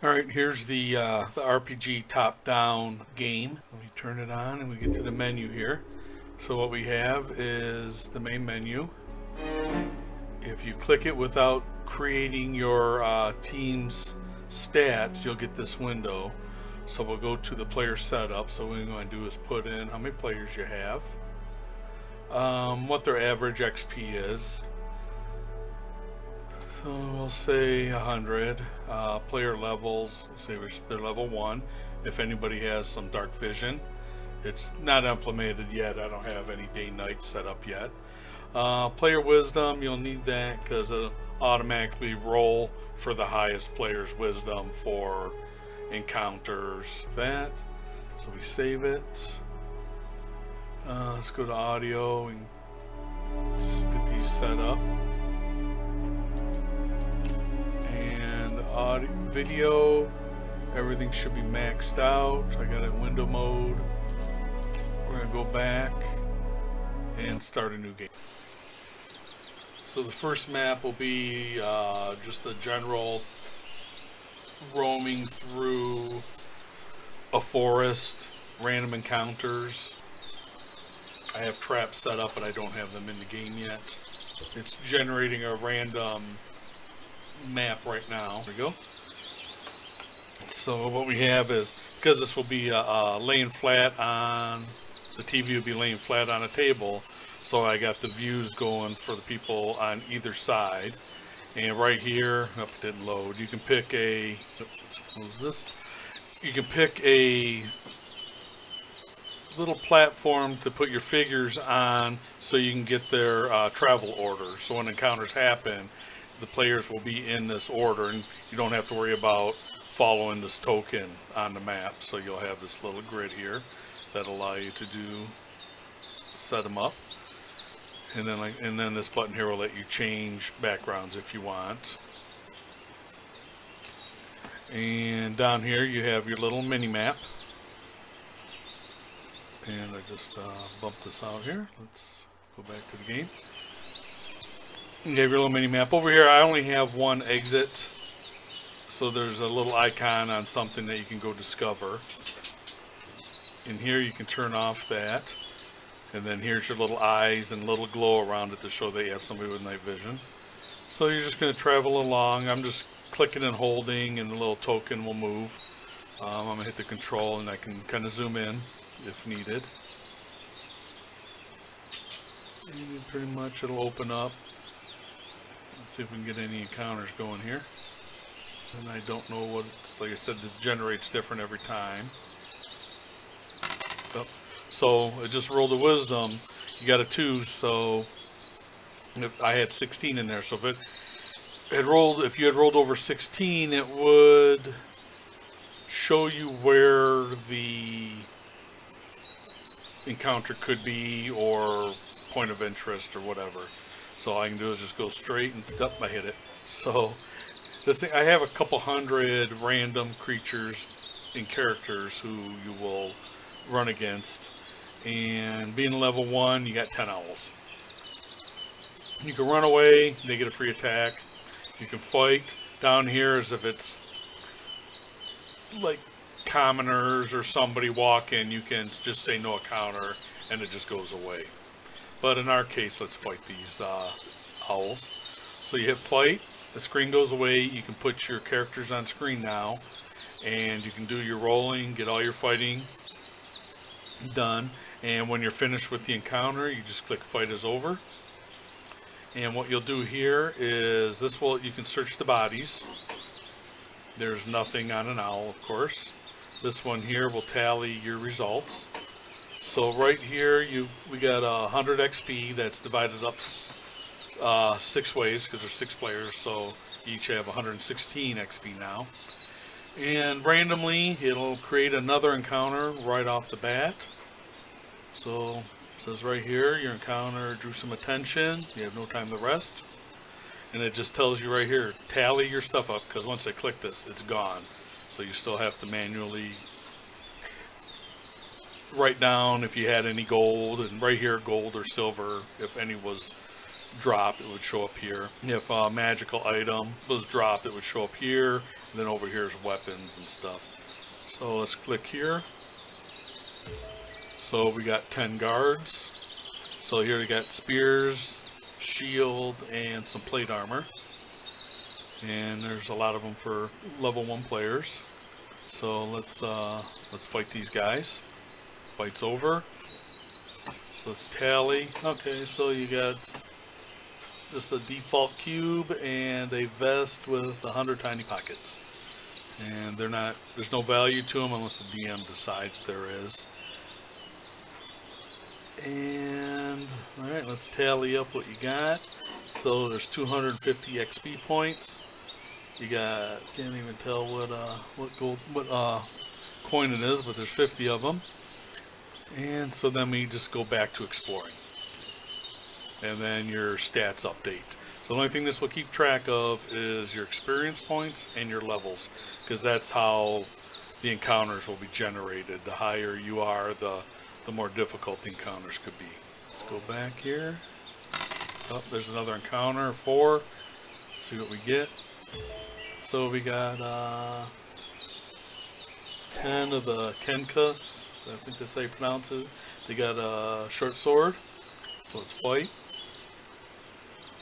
Alright, here's the RPG top-down game. Let me turn it on and we get to the menu here. So what we have is the main menu. If you click it without creating your team's stats, you'll get this window. So we'll go to the player setup. So what we're going to do is put in how many players you have, what their average XP is. So we'll say 100. Player levels, say they're level 1. If anybody has some dark vision, it's not implemented yet. I don't have any day-night set up yet. Player wisdom, you'll need that because it'll automatically roll for the highest player's wisdom for encounters. That. So we save it. Let's go to audio and get these set up. Audio, video, everything should be maxed out. I got it in window mode. We're gonna go back and start a new game. So the first map will be just a general roaming through a forest, random encounters. I have traps set up, but I don't have them in the game yet. It's generating a random map right now. There we go. So what we have is, because this will be laying flat on the TV, will be laying flat on a table, so I got the views going for the people on either side. And right here, oh, it didn't load. You can pick a, let's close this. You can pick a little platform to put your figures on, so you can get their travel order. So when encounters happen, the players will be in this order, and you don't have to worry about following this token on the map. So you'll have this little grid here that'll allow you to set them up, and then this button here will let you change backgrounds if you want. And down here you have your little mini map, and I just bumped this out here. Let's go back to the game. You have your little mini map. Over here I only have one exit, so there's a little icon on something that you can go discover. In here you can turn off that, and then here's your little eyes and little glow around it to show that you have somebody with night vision. So you're just going to travel along. I'm just clicking and holding, and the little token will move. I'm going to hit the control, and I can kind of zoom in if needed. And pretty much it'll open up. Let's see if we can get any encounters going here. And I don't know what it's, like I said, it generates different every time. Oh, so it just rolled a wisdom. You got a 2, so I had 16 in there. So if it had rolled, if you had rolled over 16, it would show you where the encounter could be, or point of interest, or whatever. So all I can do is just go straight and I hit it. So this thing, I have a couple hundred random creatures and characters who you will run against. And being level 1, you got 10 owls. You can run away, they get a free attack. You can fight. Down here as if it's like commoners or somebody walk in, you can just say no encounter and it just goes away. But in our case, let's fight these owls. So you hit fight, the screen goes away, you can put your characters on screen now, and you can do your rolling, get all your fighting done, and when you're finished with the encounter, you just click fight is over. And what you'll do here is, you can search the bodies. There's nothing on an owl, of course. This one here will tally your results. So right here, we got 100 XP that's divided up 6 ways, because there's 6 players, so each have 116 XP now. And randomly, it'll create another encounter right off the bat. So it says right here, your encounter drew some attention. You have no time to rest. And it just tells you right here, tally your stuff up, because once I click this, it's gone. So you still have to manually write down if you had any gold, and right here gold or silver, if any was dropped, it would show up here. If a magical item was dropped, it would show up here. And then over here is weapons and stuff. So let's click here. So we got 10 guards. So here we got spears, shield, and some plate armor. And there's a lot of them for level 1 players. So let's fight these guys. Fight's over. So let's tally. Okay, so you got just a default cube and a vest with 100 tiny pockets. And there's no value to them unless the DM decides there is. And alright, let's tally up what you got. So there's 250 XP points. You got, can't even tell what coin it is, but there's 50 of them. And so then we just go back to exploring. And then your stats update. So the only thing this will keep track of is your experience points and your levels, because that's how the encounters will be generated. The higher you are, the more difficult the encounters could be. Let's go back here. Oh, there's another encounter, 4. Let's see what we get. So we got 10 of the Kenkus. I think that's how you pronounce it. They got a short sword. So let's fight.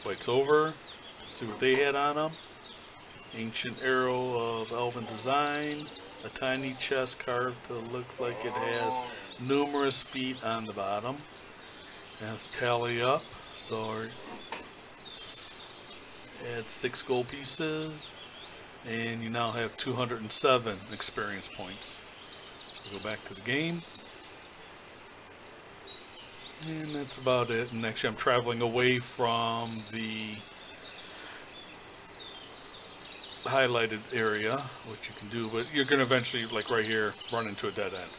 Fight's over. Let's see what they had on them. Ancient arrow of elven design. A tiny chest carved to look like it has numerous feet on the bottom. And let's tally up. So add 6 gold pieces. And you now have 207 experience points. So go back to the game. And that's about it. And actually I'm traveling away from the highlighted area, which you can do, but you're going to eventually, like right here, run into a dead end.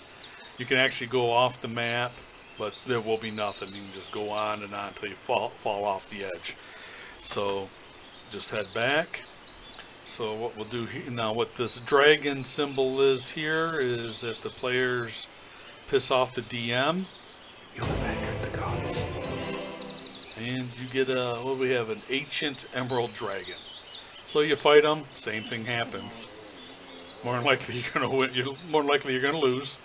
You can actually go off the map, but there will be nothing. You can just go on and on until you fall off the edge. So just head back. So what we'll do here, now what this dragon symbol is here is if the players piss off the DM, you'll have angered the gods. And you get what do we have, an ancient emerald dragon. So you fight them, same thing happens. More than likely you're gonna win. More than likely you're gonna lose.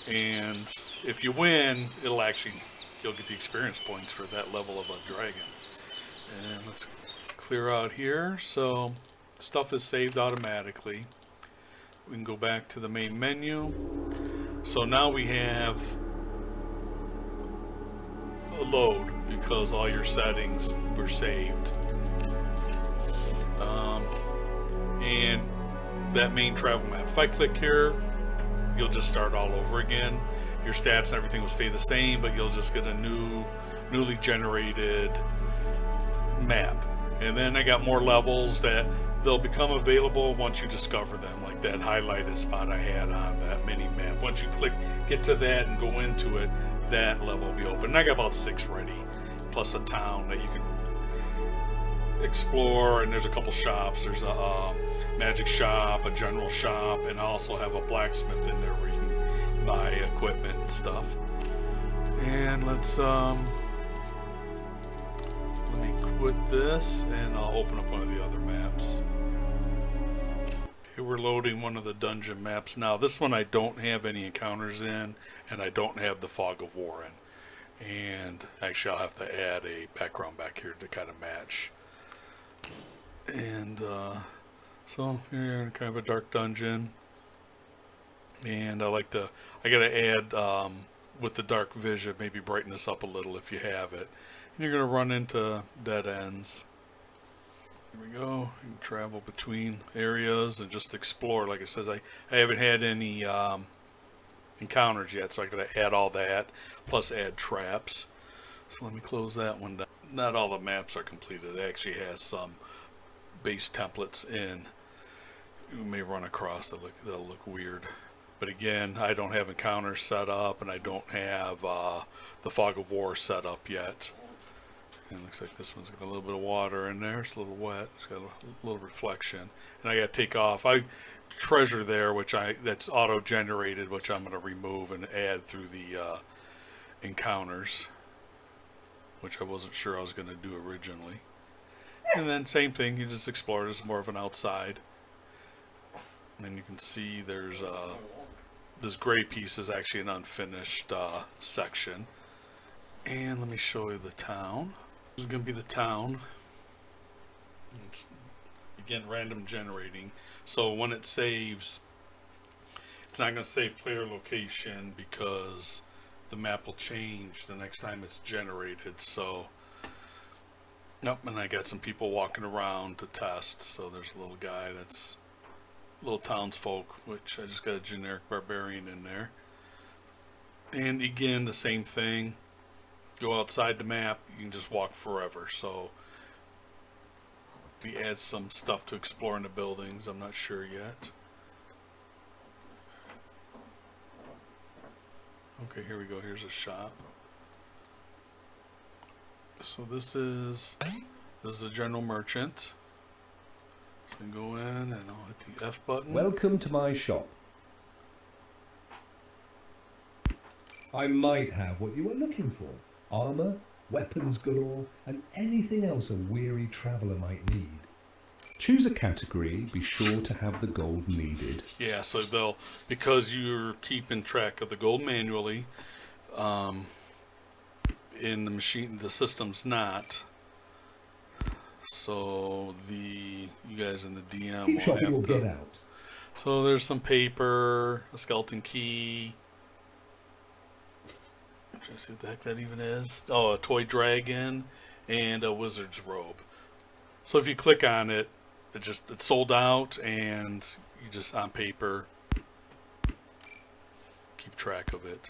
And if you win, you'll get the experience points for that level of a dragon. And let's clear out here. So stuff is saved automatically. We can go back to the main menu. So now we have a load because all your settings were saved. And that main travel map. If I click here, you'll just start all over again. Your stats and everything will stay the same, but you'll just get a newly generated map. And then I got more levels that they'll become available once you discover them, like that highlighted spot I had on that mini map. Once you get to that and go into it, that level will be open. And I got about 6 ready, plus a town that you can explore, and there's a couple shops. There's a magic shop, a general shop, and I also have a blacksmith in there where you can buy equipment and stuff. And let's let me quit this and I'll open up one of the other maps. Okay, we're loading one of the dungeon maps now. This one I don't have any encounters in, and I don't have the Fog of War in. And actually I'll have to add a background back here to kind of match. And so you're in kind of a dark dungeon, and I gotta add with the dark vision, maybe brighten this up a little if you have it. And you're gonna run into dead ends. Here we go. You can travel between areas and just explore. Like I said, I haven't had any encounters yet, so I gotta add all that plus add traps. So let me close that one down. Not all the maps are completed. It actually has some base templates in. You may run across they'll look weird, but again, I don't have encounters set up, and I don't have the Fog of War set up yet. And it looks like this one's got a little bit of water in there. It's a little wet. It's got a little reflection, and I got to take off. I treasure there, that's auto generated, which I'm going to remove and add through the encounters, which I wasn't sure I was going to do originally. And then same thing, you just explore it as more of an outside. And then you can see there's this gray piece is actually an unfinished section. And let me show you the town. This is going to be the town. It's, again, random generating. So when it saves, it's not going to save player location because the map will change the next time it's generated. So, nope, and I got some people walking around to test. So there's a little guy that's little townsfolk, which I just got a generic barbarian in there. And again, the same thing. Go outside the map, you can just walk forever. So we add some stuff to explore in the buildings. I'm not sure yet. Okay, here we go. Here's a shop. So this is the general merchant. So I can go in and I'll hit the F button. Welcome to my shop. I might have what you were looking for. Armor, weapons galore, and anything else a weary traveller might need. Choose a category, be sure to have the gold needed. Yeah, so they'll, because you're keeping track of the gold manually, in the machine, the system's not. So you guys in the DM Keep will shopping have or to. get out. So there's some paper, a skeleton key. I'm trying to see what the heck that even is. Oh, a toy dragon and a wizard's robe. So if you click on it, it's sold out, and you just on paper keep track of it.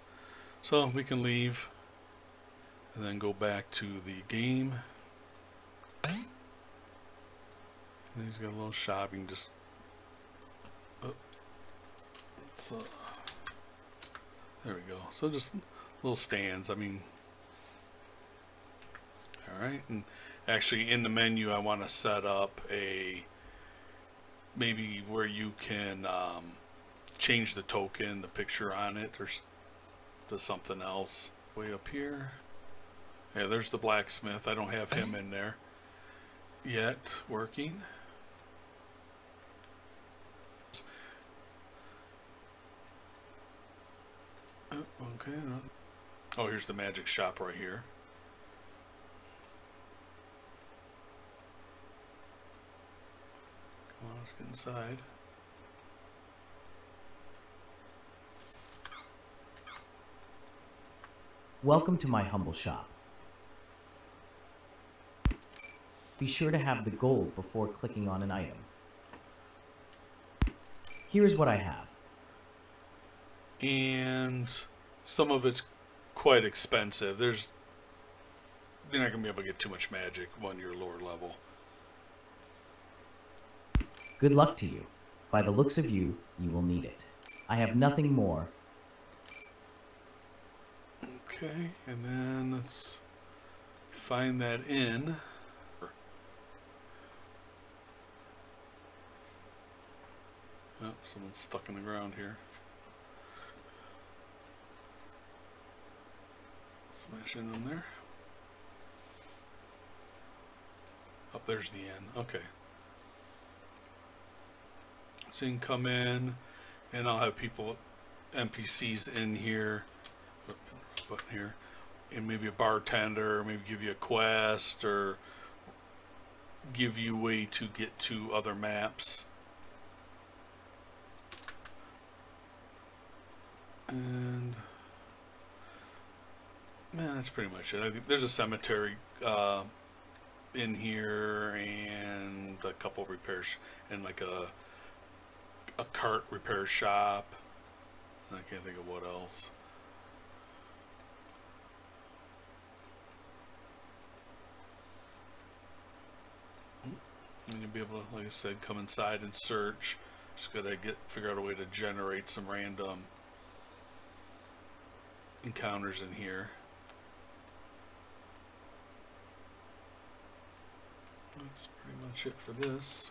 So we can leave and then go back to the game. And he's got a little shop. You can just there we go. So just little stands. I mean, all right. And actually, in the menu, I want to set up maybe where you can change the token, the picture on it, or to something else. Way up here. Yeah, there's the blacksmith. I don't have him in there yet working. Oh, okay. Oh, here's the magic shop right here. Come on, let's get inside. Welcome to my humble shop. Be sure to have the gold before clicking on an item. Here's what I have. And some of it's quite expensive. You're not gonna be able to get too much magic when you're lower level. Good luck to you. By the looks of you, you will need it. I have nothing more. Okay, and then let's find that in. Oh, someone's stuck in the ground here. Smash in on there. Oh, there's the end. Okay. So you can come in, and I'll have people, NPCs in here, button here, and maybe a bartender, maybe give you a quest, or give you a way to get to other maps. And man, that's pretty much it. I think there's a cemetery in here, and a couple repairs, and like a cart repair shop. I can't think of what else. And you'll be able to, like I said, come inside and search. Just gotta figure out a way to generate some random encounters in here. That's pretty much it for this.